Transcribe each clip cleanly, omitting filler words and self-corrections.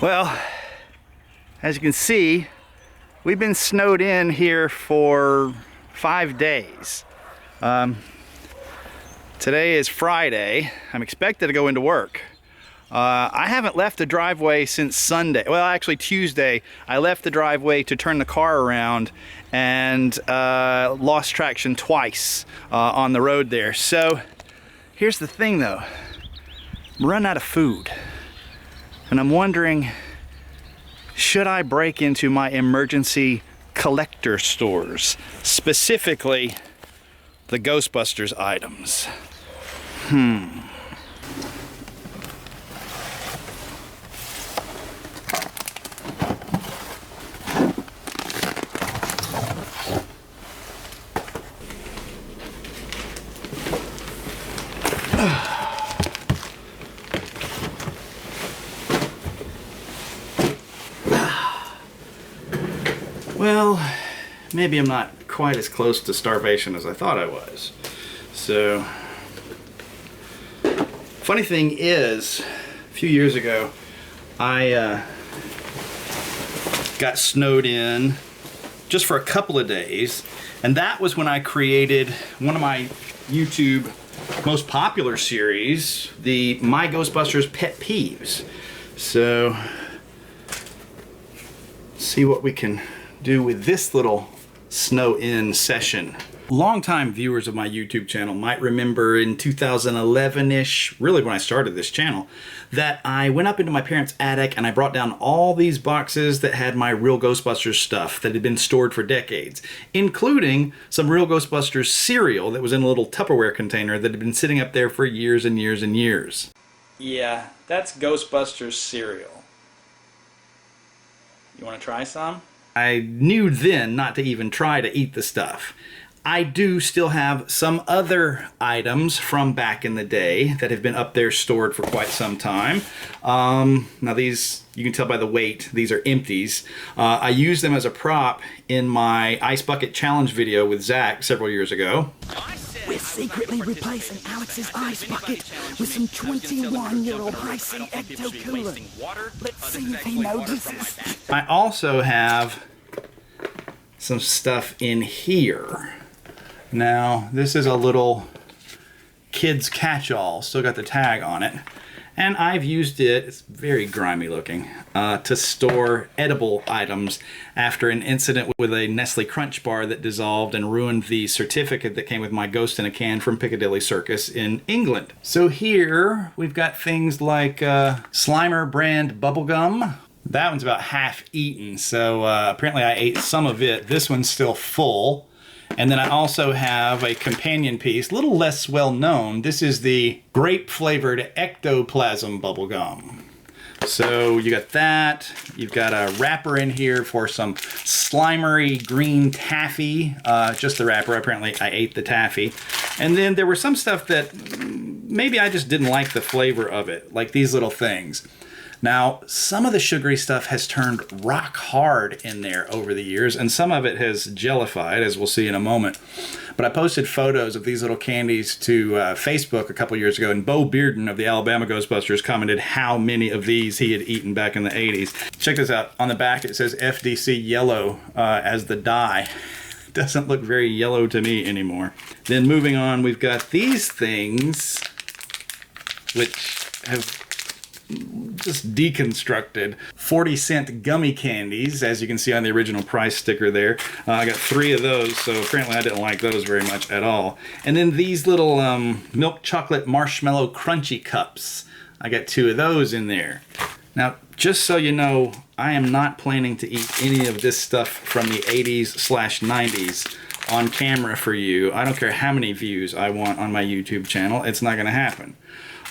Well, as you can see, we've been snowed in here for 5 days. Today is Friday. I'm expected to go into work. I haven't left the driveway since Sunday. Well, actually Tuesday, I left the driveway to turn the car around and lost traction twice on the road there. So here's the thing though, I'm running out of food. And I'm wondering, should I break into my emergency collector stores, specifically the Ghostbusters items? Well, maybe I'm not quite as close to starvation as I thought I was. So, funny thing is, a few years ago, I got snowed in just for a couple of days, and that was when I created one of my YouTube most popular series, the My Ghostbusters Pet Peeves. So, let's see what we can do with this little snow-in session. Longtime viewers of my YouTube channel might remember in 2011-ish, really when I started this channel, that I went up into my parents' attic and I brought down all these boxes that had my Real Ghostbusters stuff that had been stored for decades, including some Real Ghostbusters cereal that was in a little Tupperware container that had been sitting up there for years and years and years. Yeah, that's Ghostbusters cereal. You want to try some? I knew then not to even try to eat the stuff. I do still have some other items from back in the day that have been up there stored for quite some time. Now these, you can tell by the weight, these are empties. I used them as a prop in my Ice Bucket Challenge video with Zach several years ago. We're secretly replacing Alex's ice bucket with some 21-year-old pricey ecto-cooler. Let's see if he notices. I also have some stuff in here. Now, this is a little kid's catch-all, still got the tag on it. And I've used it, it's very grimy looking, to store edible items after an incident with a Nestle Crunch bar that dissolved and ruined the certificate that came with my Ghost in a Can from Piccadilly Circus in England. So here we've got things like Slimer brand bubblegum. That one's about half eaten, so apparently I ate some of it. This one's still full. And then I also have a companion piece, a little less well known. This is the grape flavored ectoplasm bubblegum. So you got that. You've got a wrapper in here for some slimery green taffy. Just the wrapper. Apparently I ate the taffy. And then there was some stuff that maybe I just didn't like the flavor of it, like these little things. Now, some of the sugary stuff has turned rock hard in there over the years, and some of it has jellified, as we'll see in a moment. But I posted photos of these little candies to Facebook a couple years ago, and Bo Bearden of the Alabama Ghostbusters commented how many of these he had eaten back in the 80s. Check this out. On the back it says FDC yellow as the dye. Doesn't look very yellow to me anymore. Then moving on, we've got these things, which have just deconstructed 40-cent gummy candies, as you can see on the original price sticker there. I got 3 of those, so apparently I didn't like those very much at all. And then these little milk chocolate marshmallow crunchy cups. I got 2 of those in there. Now, just so you know, I am not planning to eat any of this stuff from the 80s/90s on camera for you. I don't care how many views I want on my YouTube channel. It's not going to happen.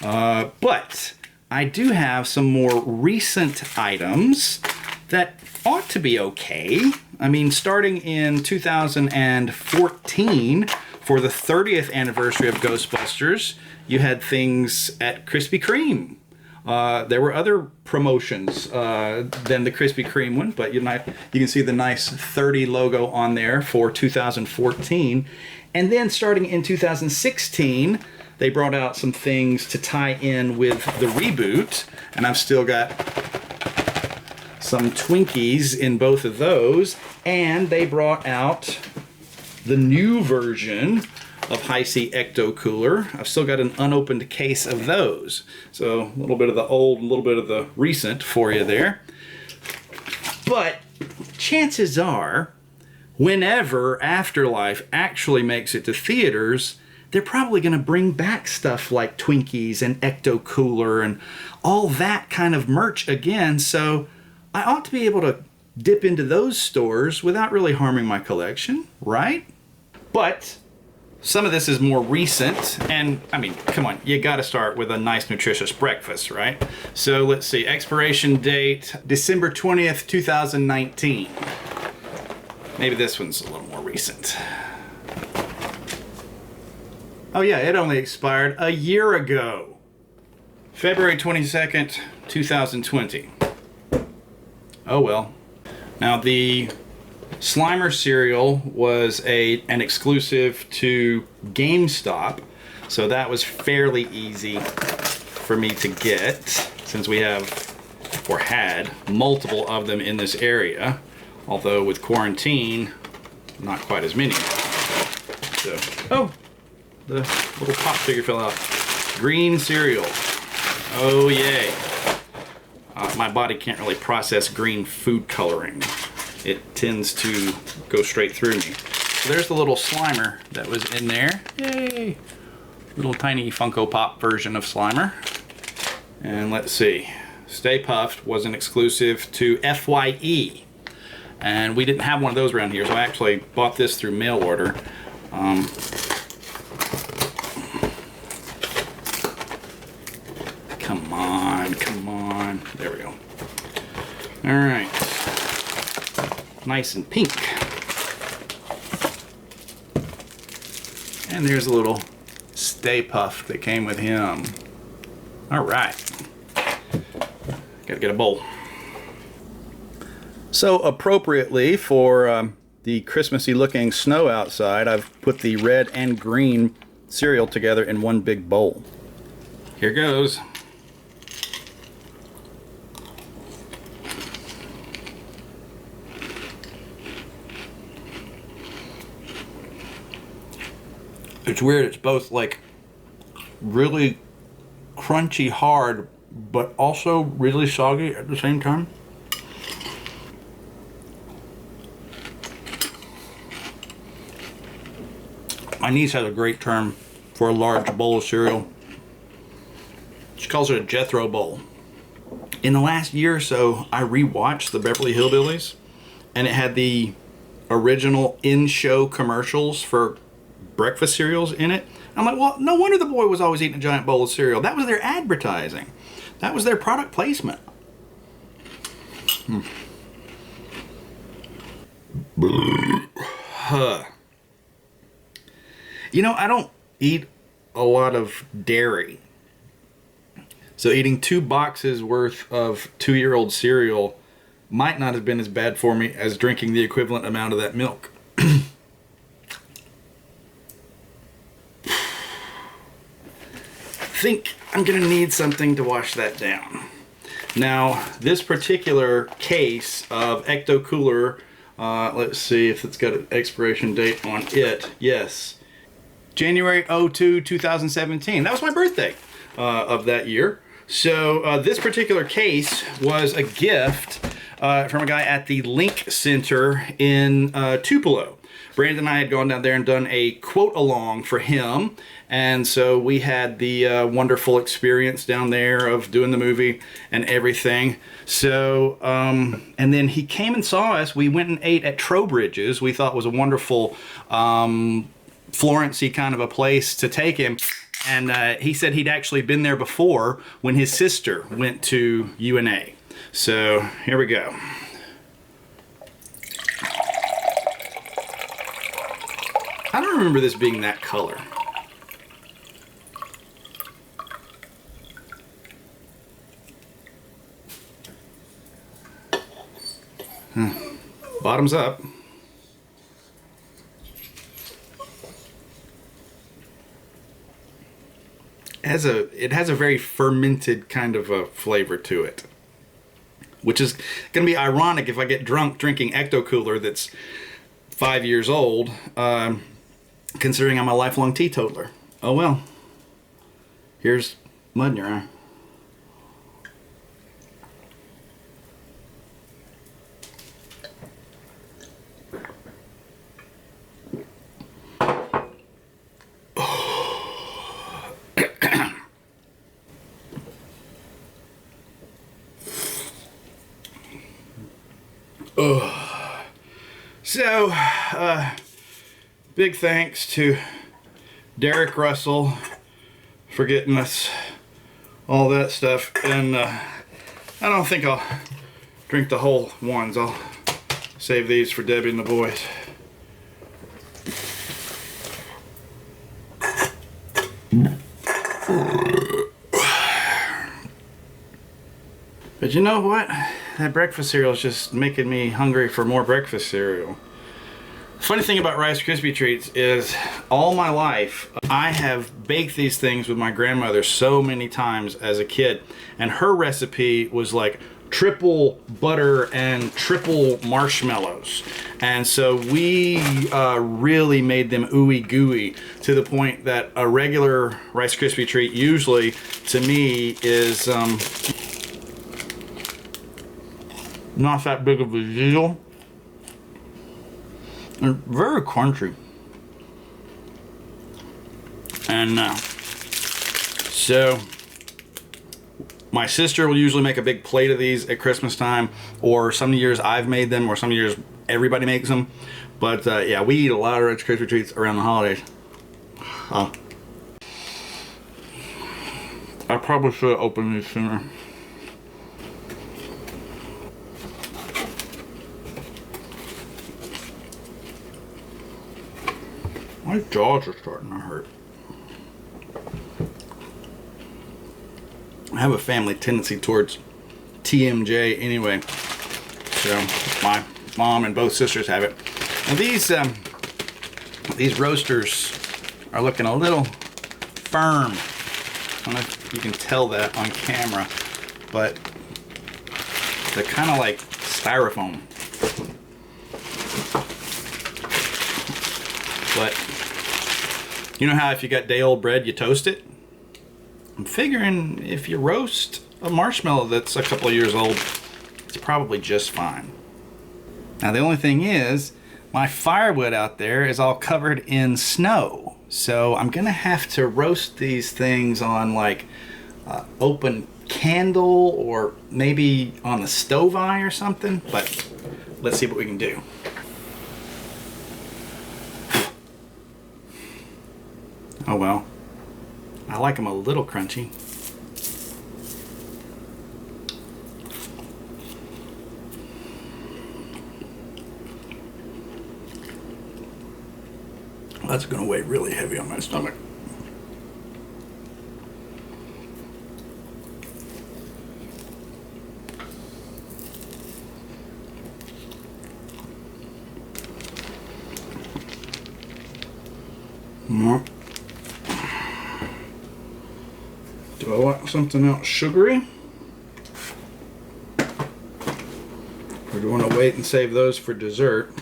But I do have some more recent items that ought to be okay. I mean, starting in 2014, for the 30th anniversary of Ghostbusters, you had things at Krispy Kreme. There were other promotions than the Krispy Kreme one, but you can see the nice 30 logo on there for 2014. And then starting in 2016, they brought out some things to tie in with the reboot, and I've still got some Twinkies in both of those, and they brought out the new version of Hi-C Ecto Cooler. I've still got an unopened case of those. So a little bit of the old, a little bit of the recent for you there. But chances are, whenever Afterlife actually makes it to theaters, they're probably going to bring back stuff like Twinkies and Ecto Cooler and all that kind of merch again. So I ought to be able to dip into those stores without really harming my collection, right? But some of this is more recent, and I mean, come on, you gotta start with a nice nutritious breakfast, right? So let's see, expiration date, December 20th, 2019. Maybe this one's a little more recent. Oh yeah, it only expired a year ago. February 22nd, 2020. Oh well. Now the Slimer cereal was an exclusive to GameStop, so that was fairly easy for me to get since we have, or had, multiple of them in this area, although with quarantine, not quite as many. So, oh, the little pop figure fell out. Green cereal. Oh yay. My body can't really process green food coloring. It tends to go straight through me. So there's the little Slimer that was in there. Yay! Little tiny Funko Pop version of Slimer. And let's see. Stay Puft was an exclusive to FYE. And we didn't have one of those around here, so I actually bought this through mail order. Come on, come on. There we go. All right. Nice and pink. And there's a little Stay Puft that came with him. All right. Gotta get a bowl. So appropriately for the Christmassy looking snow outside, I've put the red and green cereal together in one big bowl. Here goes. It's weird, it's both like really crunchy hard, but also really soggy at the same time. My niece has a great term for a large bowl of cereal. She calls it a Jethro bowl. In the last year or so, I rewatched the Beverly Hillbillies, and it had the original in-show commercials for breakfast cereals in it. I'm like, well, no wonder the boy was always eating a giant bowl of cereal. That was their advertising. That was their product placement. You know, I don't eat a lot of dairy. So eating 2 boxes worth of 2-year-old cereal might not have been as bad for me as drinking the equivalent amount of that milk. I think I'm gonna need something to wash that down. Now, this particular case of Ecto Cooler, let's see if it's got an expiration date on it. Yes, January 02, 2017. That was my birthday of that year. So this particular case was a gift from a guy at the Link Center in Tupelo. Brandon and I had gone down there and done a quote along for him, and so we had the wonderful experience down there of doing the movie and everything. So and then he came and saw us. We went and ate at Trowbridge's. We thought was a wonderful Florence-y kind of a place to take him. And he said he'd actually been there before when his sister went to UNA. So here we go. I don't remember this being that color. Bottoms up. It has a very fermented kind of a flavor to it. which is going to be ironic if I get drunk drinking Ecto Cooler that's 5 years old, considering I'm a lifelong teetotaler. Oh well. Here's mud in your eye. So, big thanks to Derek Russell for getting us all that stuff, and I don't think I'll drink the whole ones. I'll save these for Debbie and the boys. But you know what? That breakfast cereal is just making me hungry for more breakfast cereal. Funny thing about Rice Krispie Treats is all my life I have baked these things with my grandmother so many times as a kid, and her recipe was like triple butter and triple marshmallows, and so we really made them ooey gooey to the point that a regular Rice Krispie Treat usually to me is not that big of a deal. They're very crunchy. And so my sister will usually make a big plate of these at Christmas time, or some years I've made them, or some years everybody makes them. But yeah, we eat a lot of Rice Krispie Treats around the holidays. I probably should have opened these sooner. My jaws are starting to hurt. I have a family tendency towards TMJ anyway, so my mom and both sisters have it. Now these roasters are looking a little firm. I don't know if you can tell that on camera, but they're kind of like styrofoam. But you know how if you got day-old bread, you toast it? I'm figuring if you roast a marshmallow that's a couple of years old, it's probably just fine. Now the only thing is, my firewood out there is all covered in snow. So I'm gonna have to roast these things on like open candle, or maybe on the stove eye or something, but let's see what we can do. Oh well, I like them a little crunchy. That's gonna weigh really heavy on my stomach. Do I want something else sugary? Or do you want to wait and save those for dessert?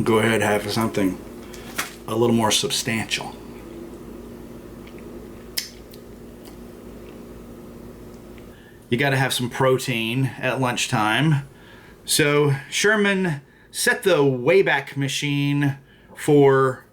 Go ahead and have something a little more substantial. You got to have some protein at lunchtime. So Sherman set the Wayback Machine for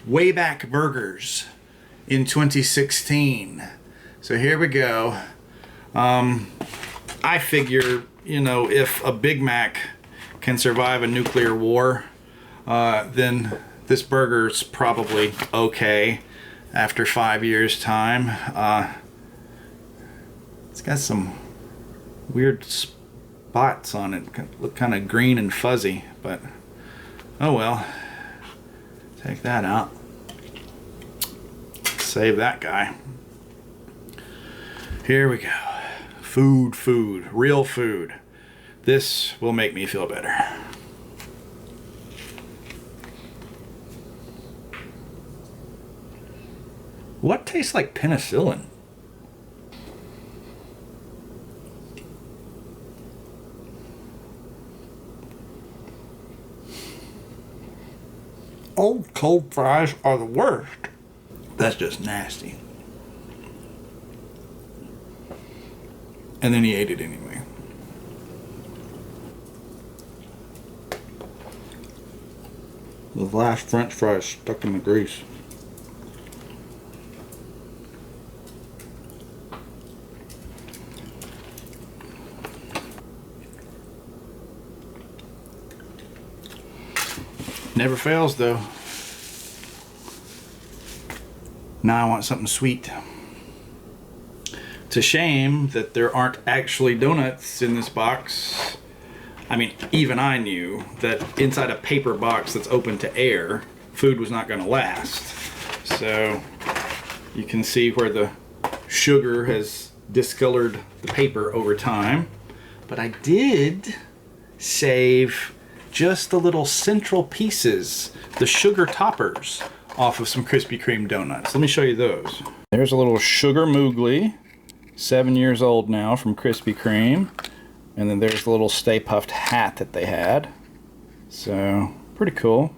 Wayback Burgers in 2016. So here we go. I figure, you know, if a Big Mac can survive a nuclear war, then this burger's probably okay after 5 years' time. It's got some weird spots on it, look kind of green and fuzzy, but oh well. Take that out. Save that guy. Here we go. Food, real food. This will make me feel better. What tastes like penicillin? Oh, cold fries are the worst. That's just nasty. And then he ate it anyway. The last French fries stuck in the grease. Never fails though. Now I want something sweet. It's a shame that there aren't actually donuts in this box. I mean, even I knew that inside a paper box that's open to air, food was not going to last. So you can see where the sugar has discolored the paper over time. But I did save just the little central pieces, the sugar toppers, off of some Krispy Kreme donuts. Let me show you those. There's a little sugar moogly, 7 years old now, from Krispy Kreme. And then there's the little Stay Puft hat that they had. So, pretty cool.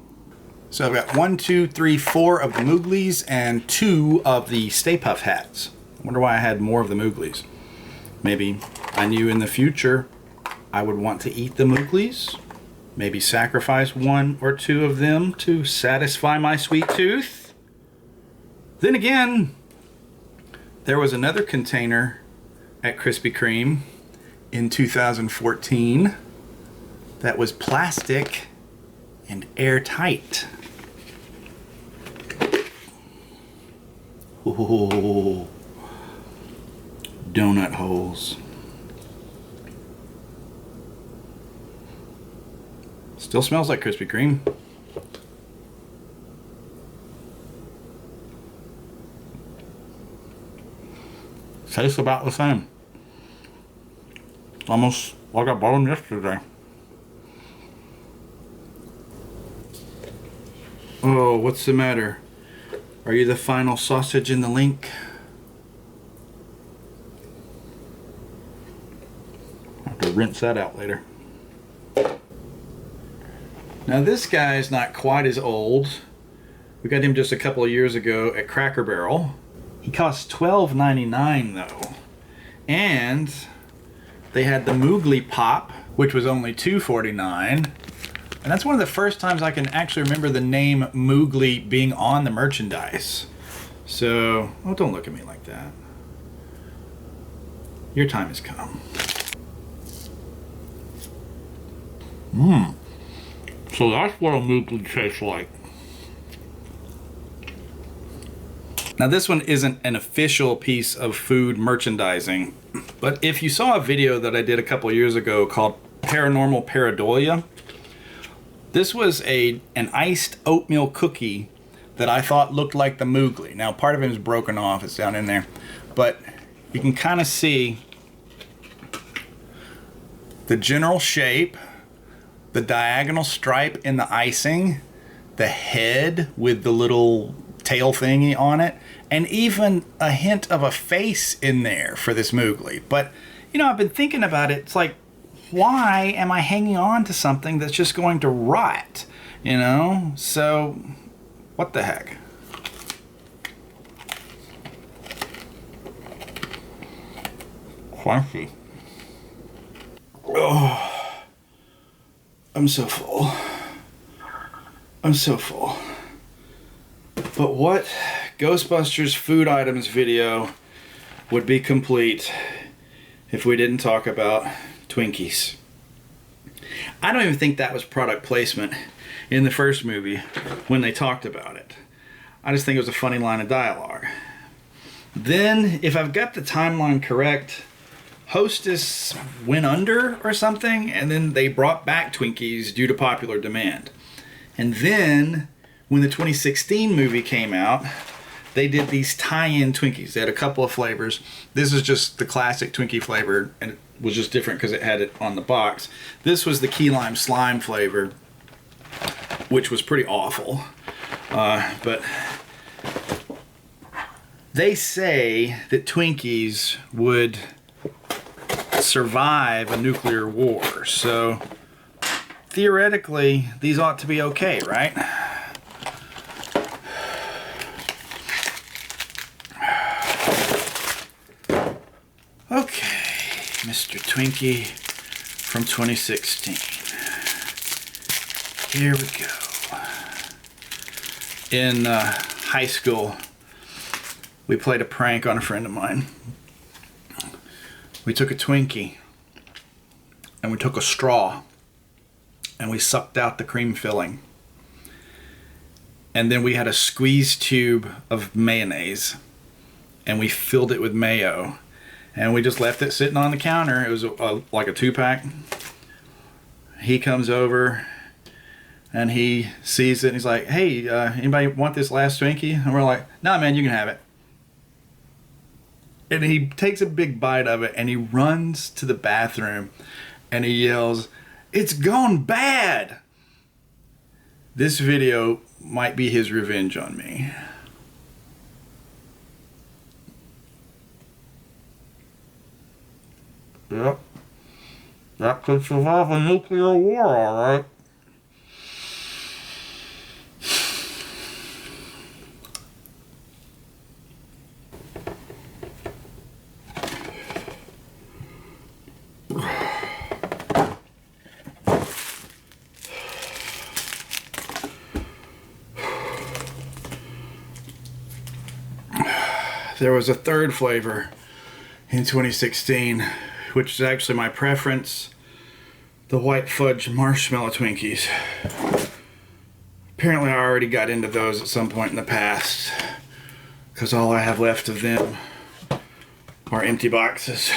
So I've got 1, 2, 3, 4 of the Mooglies and 2 of the Stay Puft hats. I wonder why I had more of the Mooglies. Maybe I knew in the future I would want to eat the Mooglies. Maybe sacrifice 1 or 2 of them to satisfy my sweet tooth. Then again, there was another container at Krispy Kreme in 2014 that was plastic and airtight. Oh, donut holes. Still smells like Krispy Kreme. Tastes about the same. Almost like I bought them yesterday. Oh, what's the matter? Are you the final sausage in the link? I'll have to rinse that out later. Now this guy's not quite as old. We got him just a couple of years ago at Cracker Barrel. He costs $12.99 though. And they had the Moogly Pop, which was only $2.49. And that's one of the first times I can actually remember the name Moogly being on the merchandise. So, oh, don't look at me like that. Your time has come. So that's what a Moogly tastes like. Now this one isn't an official piece of food merchandising, but if you saw a video that I did a couple of years ago called Paranormal Pareidolia, this was an iced oatmeal cookie that I thought looked like the Moogly. Now part of it is broken off, it's down in there, but you can kind of see the general shape, the diagonal stripe in the icing, the head with the little tail thingy on it, and even a hint of a face in there for this Moogly. But, you know, I've been thinking about it. It's like, why am I hanging on to something that's just going to rot? You know? So, what the heck? Crunchy. Oh. I'm so full. I'm so full. But what Ghostbusters food items video would be complete if we didn't talk about Twinkies? I don't even think that was product placement in the first movie when they talked about it. I just think it was a funny line of dialogue. Then, if I've got the timeline correct, Hostess went under or something, and then they brought back Twinkies due to popular demand. And then, when the 2016 movie came out, they did these tie-in Twinkies. They had a couple of flavors. This is just the classic Twinkie flavor, and it was just different because it had it on the box. This was the key lime slime flavor, which was pretty awful. But they say that Twinkies would survive a nuclear war. So theoretically, these ought to be okay, right? Mr. Twinkie from 2016. Here we go. In high school, we played a prank on a friend of mine. We took a Twinkie and we took a straw and we sucked out the cream filling. And then we had a squeeze tube of mayonnaise and we filled it with mayo. And we just left it sitting on the counter. It was like a 2-pack. He comes over and he sees it and he's like, hey, anybody want this last Twinkie? And we're like, nah, man, you can have it. And he takes a big bite of it and he runs to the bathroom and he yells, it's gone bad. This video might be his revenge on me. Yep. That could survive a nuclear war, all right. There was a third flavor in 2016, which is actually my preference, the white fudge marshmallow Twinkies. Apparently I already got into those at some point in the past, because all I have left of them are empty boxes.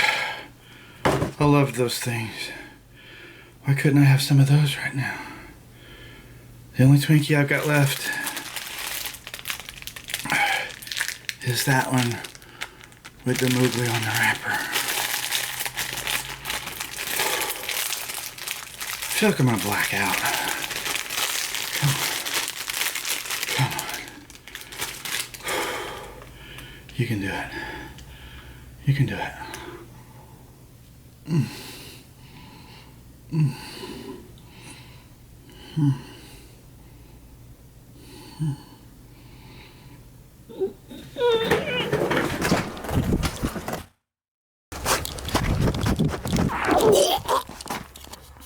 I love those things. Why couldn't I have some of those right now? The only Twinkie I've got left is that one with the moogly on the wrapper. I feel like I'm gonna black out. Come on. You can do it. You can do it. Mm. Mm. Mm. Mm.